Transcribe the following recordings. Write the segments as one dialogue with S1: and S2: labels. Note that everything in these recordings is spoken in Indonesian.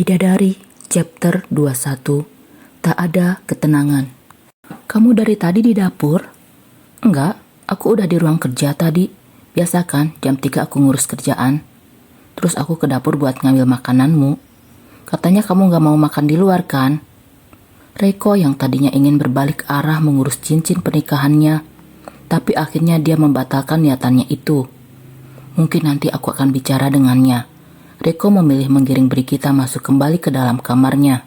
S1: Bidadari, chapter 21. Tak ada ketenangan. Kamu dari tadi di dapur? Enggak, aku udah di ruang kerja tadi. Biasa kan, jam 3 aku ngurus kerjaan. Terus aku ke dapur buat ngambil makananmu. Katanya kamu gak mau makan di luar kan? Reiko yang tadinya ingin berbalik arah mengurus cincin pernikahannya, tapi akhirnya dia membatalkan niatannya itu. Mungkin nanti aku akan bicara dengannya. Reiko memilih menggiring Brigita masuk kembali ke dalam kamarnya.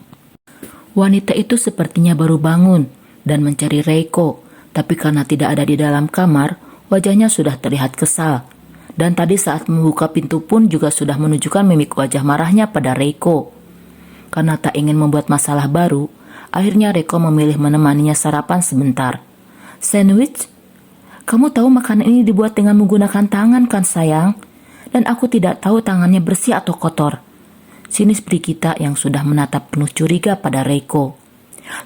S1: Wanita itu sepertinya baru bangun dan mencari Reiko, tapi karena tidak ada di dalam kamar, wajahnya sudah terlihat kesal. Dan tadi saat membuka pintu pun juga sudah menunjukkan mimik wajah marahnya pada Reiko. Karena tak ingin membuat masalah baru, akhirnya Reiko memilih menemaninya sarapan sebentar. Sandwich? Kamu tahu makanan ini dibuat dengan menggunakan tangan kan sayang? Dan aku tidak tahu tangannya bersih atau kotor. Sinis Brigita yang sudah menatap penuh curiga pada Reiko.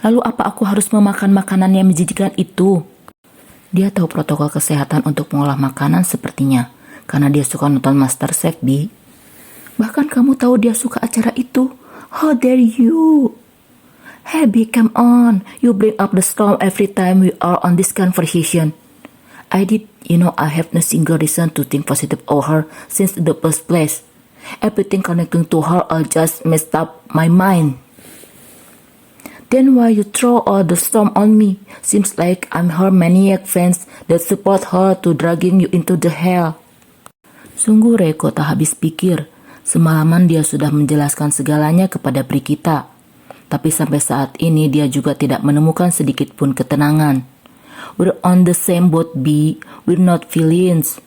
S1: Lalu apa aku harus memakan makanan yang menjijikan itu? Dia tahu protokol kesehatan untuk mengolah makanan sepertinya, karena dia suka nonton MasterChef, Bi. Bahkan kamu tahu dia suka acara itu. How dare you? Hey, Bi, come on. You bring up the storm every time we are on this conversation. I have no single reason to think positive of her since the first place. Everything connecting to her all just messed up my mind. Then why you throw all the storm on me? Seems like I'm her maniac fans that support her to dragging you into the hell. Sungguh Reiko tak habis pikir. Semalaman dia sudah menjelaskan segalanya kepada Brigita. Tapi sampai saat ini dia juga tidak menemukan sedikit pun ketenangan. We're on the same boat, B. We're not villains.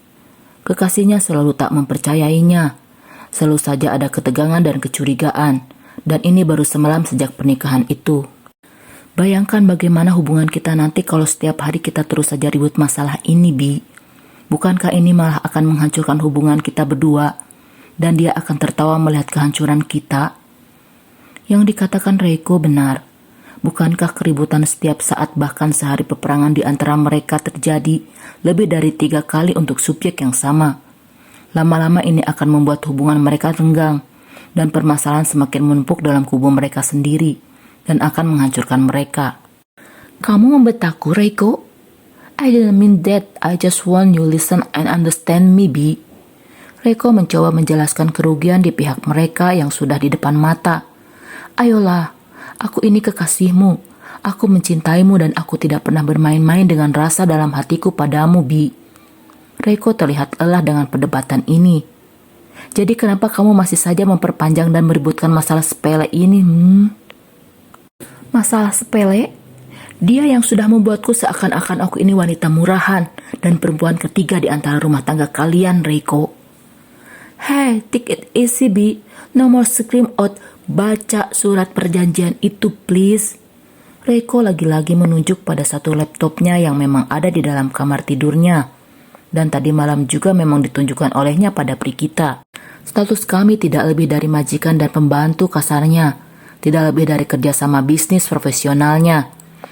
S1: Kekasihnya selalu tak mempercayainya. Selalu saja ada ketegangan dan kecurigaan. Dan ini baru semalam sejak pernikahan itu. Bayangkan bagaimana hubungan kita nanti kalau setiap hari kita terus saja ribut masalah ini, B. Bukankah ini malah akan menghancurkan hubungan kita berdua? Dan dia akan tertawa melihat kehancuran kita? Yang dikatakan Reiko benar. Bukankah keributan setiap saat bahkan sehari peperangan di antara mereka terjadi lebih dari 3 kali untuk subjek yang sama? Lama-lama ini akan membuat hubungan mereka renggang dan permasalahan semakin menumpuk dalam kubu mereka sendiri dan akan menghancurkan mereka. Kamu membentakku, Reiko? I didn't mean that. I just want you listen and understand me, B. Reiko mencoba menjelaskan kerugian di pihak mereka yang sudah di depan mata. Ayolah. Aku ini kekasihmu, aku mencintaimu dan aku tidak pernah bermain-main dengan rasa dalam hatiku padamu, Bi. Reiko terlihat lelah dengan perdebatan ini. Jadi kenapa kamu masih saja memperpanjang dan meributkan masalah sepele ini? Masalah sepele? Dia yang sudah membuatku seakan-akan aku ini wanita murahan dan perempuan ketiga di antara rumah tangga kalian, Reiko. Hey, take it easy, Bi. No more scream out. Baca surat perjanjian itu, please. Reiko lagi-lagi menunjuk pada satu laptopnya yang memang ada di dalam kamar tidurnya. Dan tadi malam juga memang ditunjukkan olehnya pada Brigita. Status kami tidak lebih dari majikan dan pembantu kasarnya. Tidak lebih dari kerjasama bisnis profesionalnya.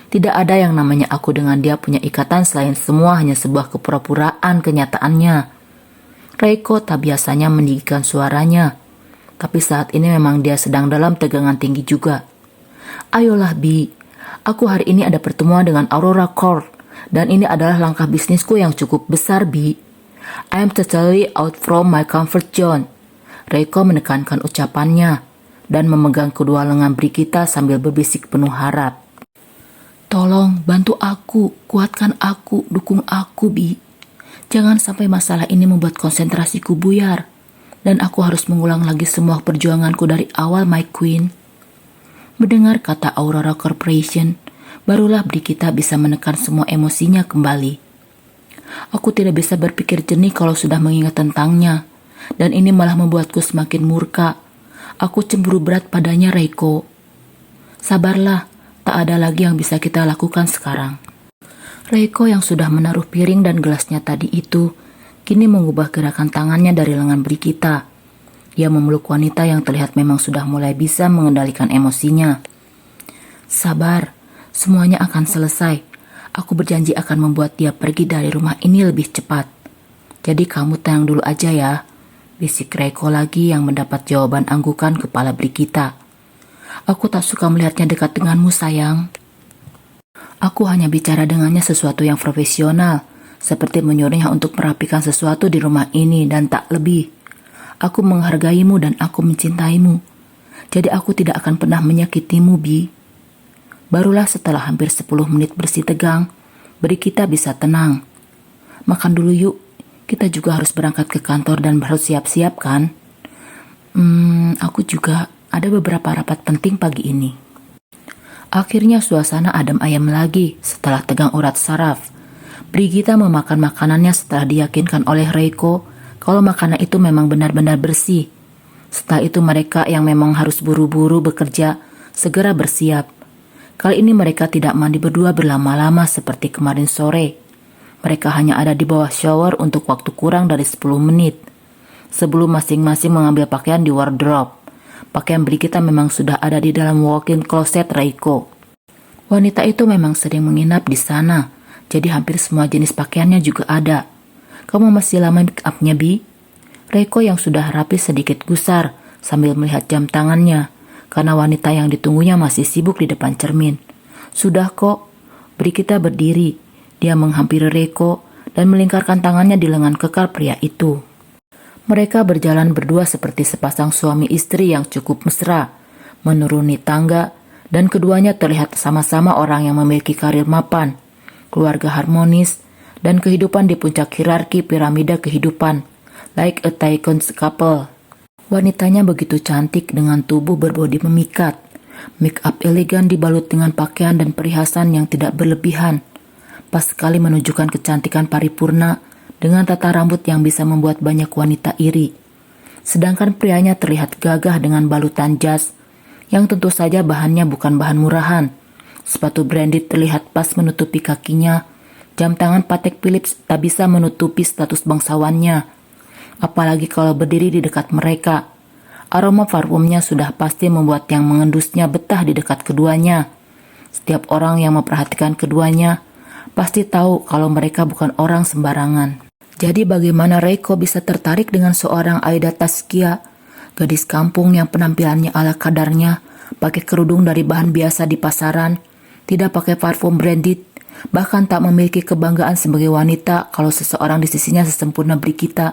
S1: Tidak ada yang namanya aku dengan dia punya ikatan selain semua hanya sebuah kepura-puraan kenyataannya. Reiko tak biasanya meninggikan suaranya. Tapi saat ini memang dia sedang dalam tegangan tinggi juga. Ayolah, Bi. Aku hari ini ada pertemuan dengan Aurora Court. Dan ini adalah langkah bisnisku yang cukup besar, Bi. I am totally out from my comfort zone. Reiko menekankan ucapannya. Dan memegang kedua lengan Brigita sambil berbisik penuh harap. Tolong, bantu aku. Kuatkan aku. Dukung aku, Bi. Jangan sampai masalah ini membuat konsentrasiku buyar. Dan aku harus mengulang lagi semua perjuanganku dari awal, my queen. Mendengar kata Aurora Corporation, barulah Brigita bisa menekan semua emosinya kembali. Aku tidak bisa berpikir jernih kalau sudah mengingat tentangnya. Dan ini malah membuatku semakin murka. Aku cemburu berat padanya, Reiko. Sabarlah, tak ada lagi yang bisa kita lakukan sekarang. Reiko yang sudah menaruh piring dan gelasnya tadi itu, kini mengubah gerakan tangannya dari lengan Brigita. Ia memeluk wanita yang terlihat memang sudah mulai bisa mengendalikan emosinya. Sabar, semuanya akan selesai. Aku berjanji akan membuat dia pergi dari rumah ini lebih cepat. Jadi kamu tenang dulu aja ya. Bisik Reiko lagi yang mendapat jawaban anggukan kepala Brigita. Aku tak suka melihatnya dekat denganmu, sayang. Aku hanya bicara dengannya sesuatu yang profesional, seperti menyuruhnya untuk merapikan sesuatu di rumah ini dan tak lebih. Aku menghargaimu dan aku mencintaimu. Jadi aku tidak akan pernah menyakitimu, Bi. Barulah setelah hampir 10 menit bersih tegang, Brigita bisa tenang. Makan dulu yuk, kita juga harus berangkat ke kantor dan harus siap-siap kan? Aku juga ada beberapa rapat penting pagi ini. Akhirnya suasana adem ayem lagi setelah tegang urat saraf. Brigita memakan makanannya setelah diyakinkan oleh Reiko kalau makanan itu memang benar-benar bersih. Setelah itu mereka yang memang harus buru-buru bekerja segera bersiap. Kali ini mereka tidak mandi berdua berlama-lama seperti kemarin sore. Mereka hanya ada di bawah shower untuk waktu kurang dari 10 menit. Sebelum masing-masing mengambil pakaian di wardrobe. Pakaian Brigita memang sudah ada di dalam walk-in closet Reiko. Wanita itu memang sering menginap di sana, jadi hampir semua jenis pakaiannya juga ada. Kamu masih lama make up-nya, Bi? Reiko yang sudah rapi sedikit gusar sambil melihat jam tangannya, karena wanita yang ditunggunya masih sibuk di depan cermin. Sudah kok, Brigita berdiri. Dia menghampiri Reiko dan melingkarkan tangannya di lengan kekar pria itu. Mereka berjalan berdua seperti sepasang suami istri yang cukup mesra, menuruni tangga, dan keduanya terlihat sama-sama orang yang memiliki karir mapan, keluarga harmonis, dan kehidupan di puncak hierarki piramida kehidupan, like a tycoon couple. Wanitanya begitu cantik dengan tubuh berbodi memikat, make up elegan dibalut dengan pakaian dan perhiasan yang tidak berlebihan, pas sekali menunjukkan kecantikan paripurna, dengan tata rambut yang bisa membuat banyak wanita iri. Sedangkan prianya terlihat gagah dengan balutan jas, yang tentu saja bahannya bukan bahan murahan. Sepatu branded terlihat pas menutupi kakinya, jam tangan Patek Philippe tak bisa menutupi status bangsawannya. Apalagi kalau berdiri di dekat mereka. Aroma parfumnya sudah pasti membuat yang mengendusnya betah di dekat keduanya. Setiap orang yang memperhatikan keduanya, pasti tahu kalau mereka bukan orang sembarangan. Jadi bagaimana Reiko bisa tertarik dengan seorang Aida Taskia, gadis kampung yang penampilannya ala kadarnya, pakai kerudung dari bahan biasa di pasaran, tidak pakai parfum branded, bahkan tak memiliki kebanggaan sebagai wanita kalau seseorang di sisinya sesempurna Brigita.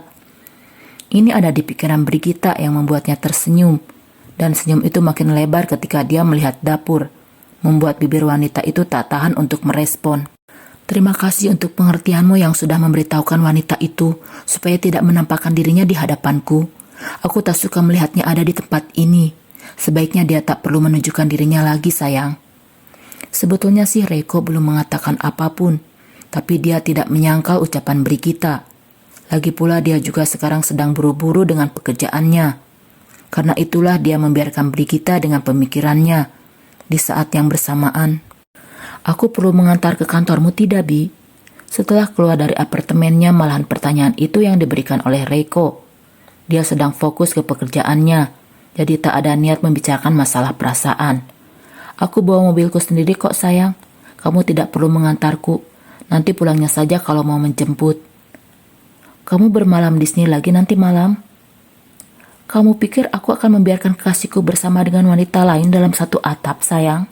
S1: Ini ada di pikiran Brigita yang membuatnya tersenyum, dan senyum itu makin lebar ketika dia melihat dapur, membuat bibir wanita itu tak tahan untuk merespon. Terima kasih untuk pengertianmu yang sudah memberitahukan wanita itu supaya tidak menampakkan dirinya di hadapanku. Aku tak suka melihatnya ada di tempat ini. Sebaiknya dia tak perlu menunjukkan dirinya lagi, sayang. Sebetulnya sih Reiko belum mengatakan apapun, tapi dia tidak menyangkal ucapan Brigita. Lagi pula dia juga sekarang sedang buru-buru dengan pekerjaannya. Karena itulah dia membiarkan Brigita dengan pemikirannya di saat yang bersamaan. Aku perlu mengantar ke kantormu tidak, Bi? Setelah keluar dari apartemennya, malahan pertanyaan itu yang diberikan oleh Reiko. Dia sedang fokus ke pekerjaannya, jadi tak ada niat membicarakan masalah perasaan. Aku bawa mobilku sendiri kok, sayang. Kamu tidak perlu mengantarku. Nanti pulangnya saja kalau mau menjemput. Kamu bermalam di sini lagi nanti malam? Kamu pikir aku akan membiarkan kekasihku bersama dengan wanita lain dalam satu atap, sayang?